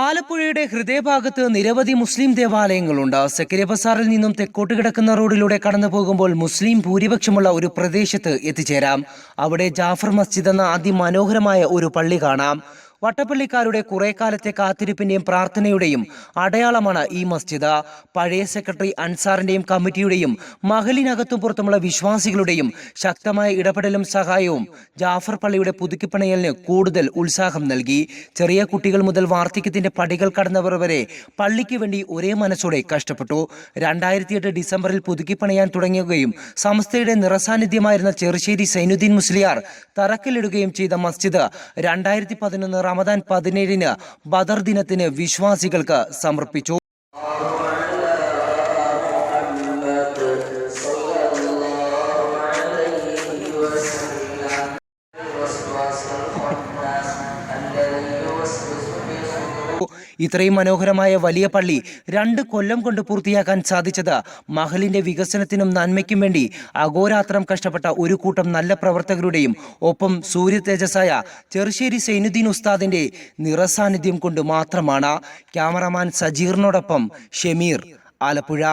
ആലപ്പുഴയുടെ ഹൃദയഭാഗത്ത് നിരവധി മുസ്ലിം ദേവാലയങ്ങളുണ്ട്. സെക്കരിയ ബസാറിൽ നിന്നും തെക്കോട്ട് കിടക്കുന്ന റോഡിലൂടെ കടന്നു പോകുമ്പോൾ മുസ്ലിം ഭൂരിപക്ഷമുള്ള ഒരു പ്രദേശത്ത് എത്തിച്ചേരാം. അവിടെ ജാഫർ മസ്ജിദ് എന്ന അതിമനോഹരമായ ഒരു പള്ളി കാണാം. വട്ടപ്പള്ളിക്കാരുടെ കുറെ കാലത്തെ കാത്തിരിപ്പിന്റെയും പ്രാർത്ഥനയുടെയും അടയാളമാണ് ഈ മസ്ജിദ്. പഴയ സെക്രട്ടറി അൻസാറിന്റെയും കമ്മിറ്റിയുടെയും മഹലിനകത്തും പുറത്തുമുള്ള വിശ്വാസികളുടെയും ശക്തമായ ഇടപെടലും സഹായവും ജാഫർ പള്ളിയുടെ പുതുക്കിപ്പണിയലിന് കൂടുതൽ ഉത്സാഹം നൽകി. ചെറിയ കുട്ടികൾ മുതൽ വാർദ്ധക്യത്തിന്റെ പടികൾ കടന്നവർ വരെ പള്ളിക്ക് വേണ്ടി ഒരേ മനസ്സോടെ കഷ്ടപ്പെട്ടു. 2008 ഡിസംബറിൽ പുതുക്കിപ്പണിയാൻ തുടങ്ങുകയും സംസ്ഥയുടെ നിറസാന്നിധ്യമായിരുന്ന ചെറുശ്ശേരി സൈനുദ്ദീൻ മുസ്ലിയാർ തറക്കല്ലിടുകയും ചെയ്ത മസ്ജിദ് 2011 റമദാൻ 17 ബദർ ദിനത്തിന് വിശ്വാസികൾക്ക് സമർപ്പിച്ചു. ഇത്രയും മനോഹരമായ വലിയ പള്ളി 2 കൊല്ലം കൊണ്ട് പൂർത്തിയാക്കാൻ സാധിച്ചത് മഹലിന്റെ വികസനത്തിനും നന്മയ്ക്കും വേണ്ടി അഹോരാത്രം കഷ്ടപ്പെട്ട ഒരു കൂട്ടം നല്ല പ്രവർത്തകരുടെയും ഒപ്പം സൂര്യ തേജസ്സായ ചെറുശ്ശേരി സൈനുദ്ദീൻ ഉസ്താദിന്റെ നിറസാന്നിധ്യം കൊണ്ട് മാത്രമാണ്. ക്യാമറമാൻ സജീറിനോടൊപ്പം ഷമീർ, ആലപ്പുഴ.